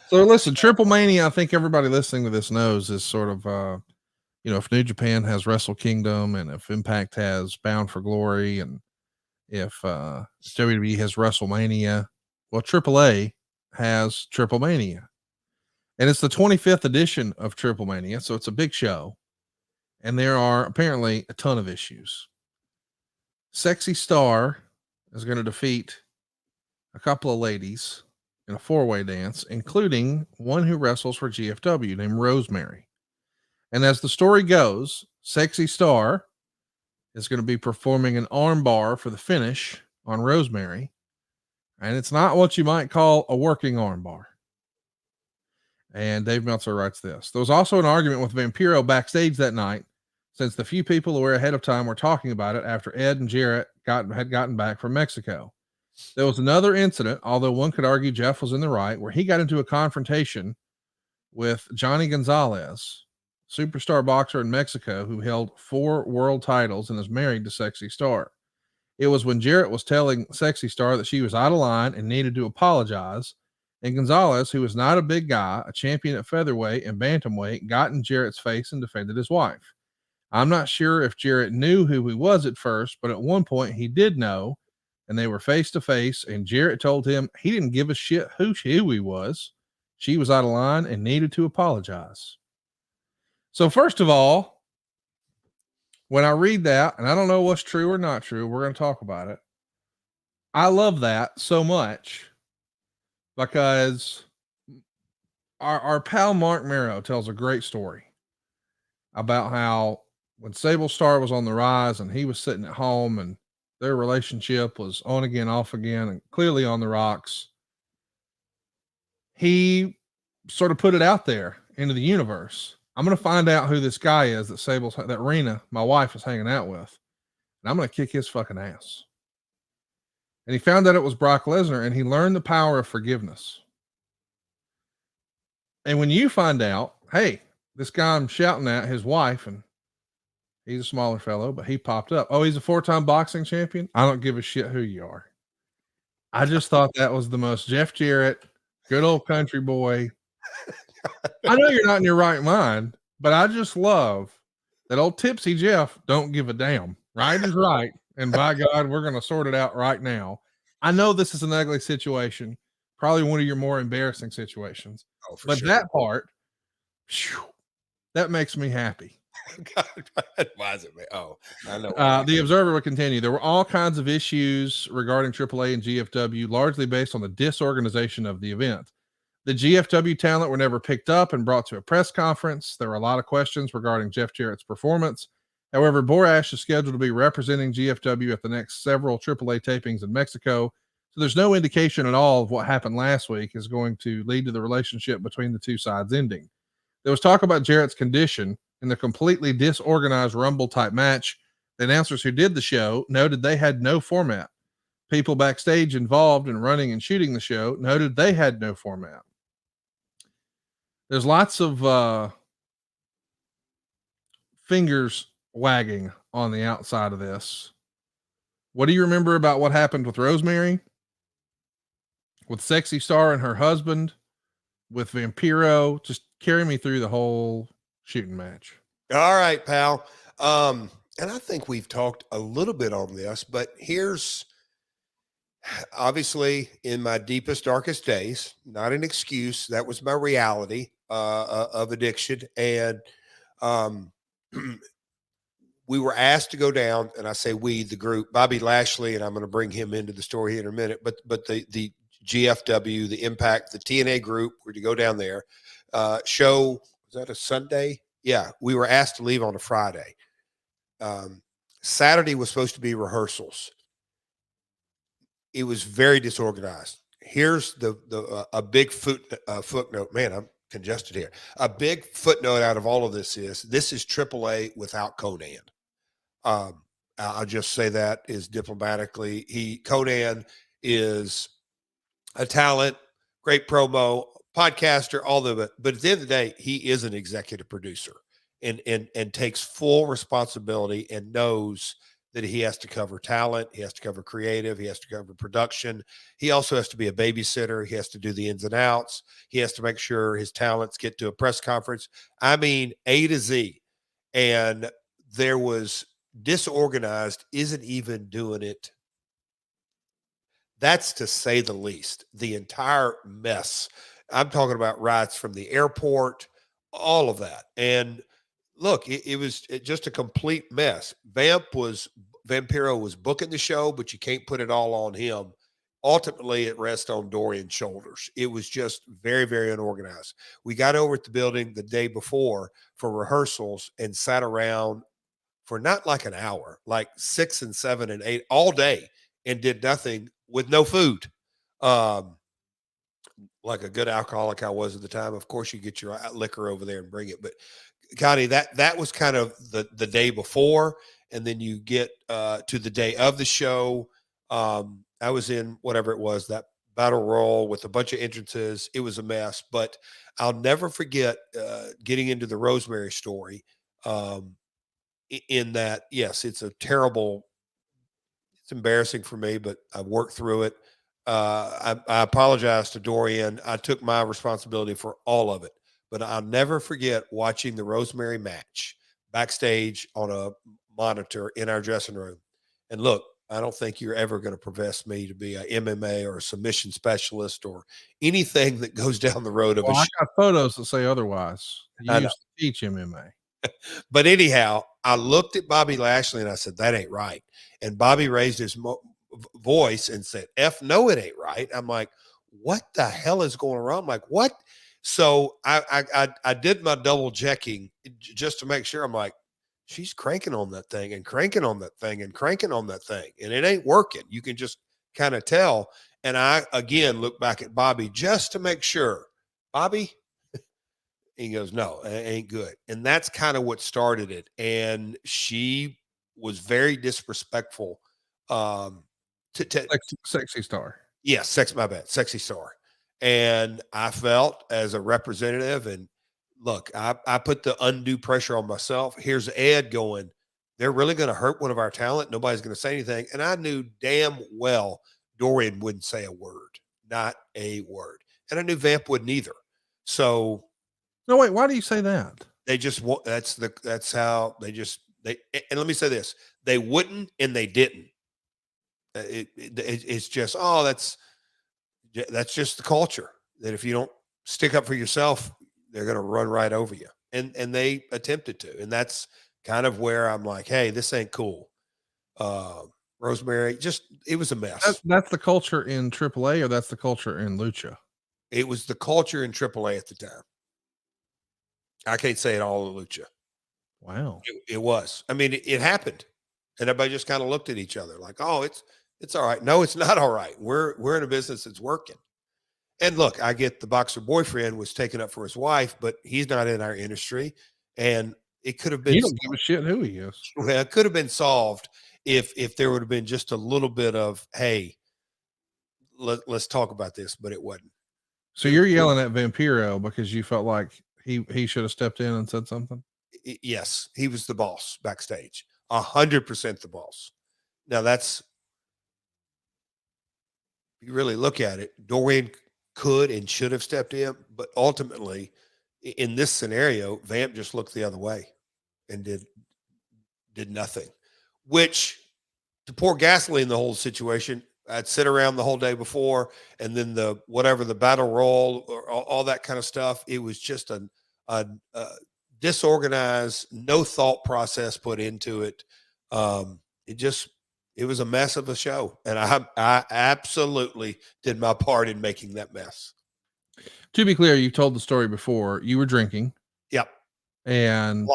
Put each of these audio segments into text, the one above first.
So listen, TripleMania, I think everybody listening to this knows is sort of, if New Japan has Wrestle Kingdom and if Impact has Bound for Glory and if WWE has WrestleMania, well, AAA has TripleMania. And it's the 25th edition of TripleMania, so it's a big show. And there are apparently a ton of issues. Sexy Star is going to defeat a couple of ladies in a four-way dance, including one who wrestles for GFW named Rosemary. And as the story goes, Sexy Star is going to be performing an arm bar for the finish on Rosemary. And it's not what you might call a working arm bar. And Dave Meltzer writes this. There was also an argument with Vampiro backstage that night, since the few people who were ahead of time were talking about it after Ed and Jarrett had gotten back from Mexico. There was another incident, although one could argue Jeff was in the right, where he got into a confrontation with Jhonny Gonzalez, superstar boxer in Mexico who held 4 world titles and is married to Sexy Star. It was when Jarrett was telling Sexy Star that she was out of line and needed to apologize. And Gonzalez, who was not a big guy, a champion at featherweight and bantamweight, got in Jarrett's face and defended his wife. I'm not sure if Jarrett knew who he was at first, but at one point he did know, and they were face to face, and Jarrett told him he didn't give a shit who he was. She was out of line and needed to apologize. So first of all, when I read that, and I don't know what's true or not true, we're going to talk about it. I love that so much because our pal Mark Mero tells a great story about how when Sable Star was on the rise and he was sitting at home and their relationship was on again, off again, and clearly on the rocks, he sort of put it out there into the universe. I'm going to find out who this guy is that Rena, my wife, is hanging out with, and I'm going to kick his fucking ass. And he found out it was Brock Lesnar, and he learned the power of forgiveness. And when you find out, hey, this guy I'm shouting at, his wife, and he's a smaller fellow, but he popped up. Oh, he's a 4-time boxing champion. I don't give a shit who you are. I just thought that was the most Jeff Jarrett, good old country boy. I know you're not in your right mind, but I just love that old tipsy Jeff don't give a damn. Right is right. And by God, we're going to sort it out right now. I know this is an ugly situation, probably one of your more embarrassing situations. Oh, but sure. That part, whew, that makes me happy. Why is it? Oh, I know. The Observer would continue. There were all kinds of issues regarding AAA and GFW, largely based on the disorganization of the event. The GFW talent were never picked up and brought to a press conference. There were a lot of questions regarding Jeff Jarrett's performance. However, Borash is scheduled to be representing GFW at the next several AAA tapings in Mexico. So there's no indication at all of what happened last week is going to lead to the relationship between the two sides ending. There was talk about Jarrett's condition in the completely disorganized Rumble type match. The announcers who did the show noted they had no format. People backstage involved in running and shooting the show noted they had no format. There's lots of fingers wagging on the outside of this. What do you remember about what happened with Rosemary, with Sexy Star and her husband, with Vampiro? Just carry me through the whole shooting match. All right, pal. And I think we've talked a little bit on this, but here's obviously in my deepest, darkest days, not an excuse. That was my reality of addiction. And we were asked to go down, and I say we, the group, Bobby Lashley, and I'm going to bring him into the story here in a minute, but the GFW, the Impact, the TNA group were to go down there. Show, was that a Sunday? Yeah, we were asked to leave on a Friday. Saturday was supposed to be rehearsals. It was very disorganized. Here's a big footnote. Man, I'm congested here. A big footnote out of all of this is AAA without Conan. I'll just say that is diplomatically. Conan is a talent, great promo, podcaster, all of it. But at the end of the day, he is an executive producer and takes full responsibility and knows that he has to cover talent, he has to cover creative, he has to cover production. He also has to be a babysitter. He has to do the ins and outs. He has to make sure his talents get to a press conference. I mean, A to Z. And there was disorganized, isn't even doing it. That's to say the least. The entire mess. I'm talking about rides from the airport, all of that. And look, it was just a complete mess. Vampiro was booking the show, but you can't put it all on him. Ultimately, it rests on Dorian's shoulders. It was just very, very unorganized. We got over at the building the day before for rehearsals and sat around for not like an hour, like 6 and 7 and 8 all day, and did nothing with no food. Um, like a good alcoholic I was at the time. Of course, you get your liquor over there and bring it, but Connie, that was kind of the day before, and then you get to the day of the show. I was in whatever it was, that battle royal with a bunch of entrances. It was a mess, but I'll never forget getting into the Rosemary story. In that, yes, it's embarrassing for me, but I've worked through it. I apologize to Dorian. I took my responsibility for all of it. But I'll never forget watching the Rosemary match backstage on a monitor in our dressing room. And look, I don't think you're ever going to profess me to be a MMA or a submission specialist or anything that goes down the road of Well, a I got photos that say otherwise. You I know. used to teach MMA. But anyhow, I looked at Bobby Lashley and I said, that ain't right. And Bobby raised his voice and said, F no, it ain't right. I'm like, what the hell is going on? I'm like, what? So I did my double checking just to make sure. I'm like, she's cranking on that thing and cranking on that thing and cranking on that thing. And it ain't working. You can just kind of tell. And I, again, look back at Bobby just to make sure. Bobby, he goes, no, it ain't good. And that's kind of what started it. And she was very disrespectful. Sexy star. Yes, my bad, sexy star. And I felt as a representative, and look, I put the undue pressure on myself. Here's Ed going, they're really going to hurt one of our talent. Nobody's going to say anything. And I knew damn well Dorian wouldn't say a word, not a word. And I knew Vamp wouldn't either. So no, wait, why do you say that? They just want, that's how they, and let me say this, they wouldn't, and they didn't. It's just, oh, that's just the culture that if you don't stick up for yourself, they're going to run right over you. And they attempted to, and that's kind of where I'm like, hey, this ain't cool. Rosemary, it was a mess. That's the culture in AAA, or that's the culture in Lucha? It was the culture in AAA at the time. I can't say it all in Lucha. Wow. It was. I mean, it happened, and everybody just kind of looked at each other like, oh, it's all right. No, it's not all right. We're in a business that's working. And look, I get the boxer boyfriend was taken up for his wife, but he's not in our industry. And it could have been, you don't give a shit who he is. Well, it could have been solved if there would have been just a little bit of, hey, let's talk about this, but it wasn't. So you're yelling at Vampiro because you felt like he should have stepped in and said something? Yes, he was the boss backstage, 100% the boss. Now that's, if you really look at it, Dorian could and should have stepped in, but ultimately, in this scenario, Vamp just looked the other way and did nothing. Which, to pour gasoline in the whole situation, I'd sit around the whole day before, and then the battle roll or all that kind of stuff. It was just a disorganized, no thought process put into it. It was a mess of a show, and I absolutely did my part in making that mess. To be clear, you told the story before. You were drinking. Yep. And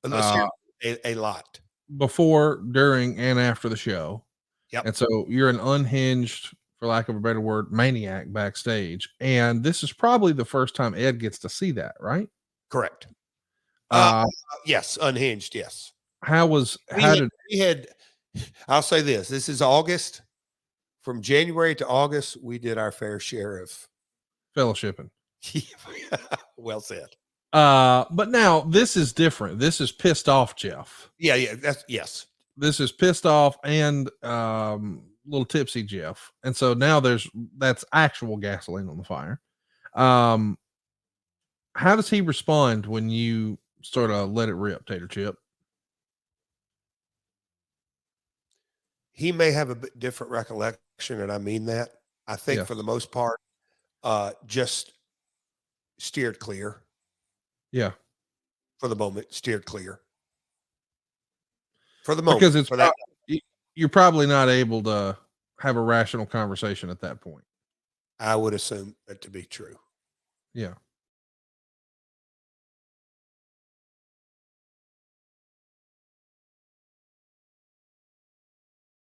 a lot. Before, during, and after the show. Yep. And so you're an unhinged, for lack of a better word, maniac backstage. And this is probably the first time Ed gets to see that, right? Correct. Yes, unhinged, yes. I'll say this is August. From January to August, we did our fair share of fellowshipping. Well said. But now this is different. This is pissed off Jeff. Yeah, that's yes. this is pissed off and little tipsy Jeff. And so now that's actual gasoline on the fire. How does he respond when you sort of let it rip, Tater Chip? He may have a bit different recollection, and I mean that. I think for the most part, just steered clear. Yeah. For the moment, steered clear. For the moment. Because it's you're probably not able to have a rational conversation at that point. I would assume that to be true. Yeah.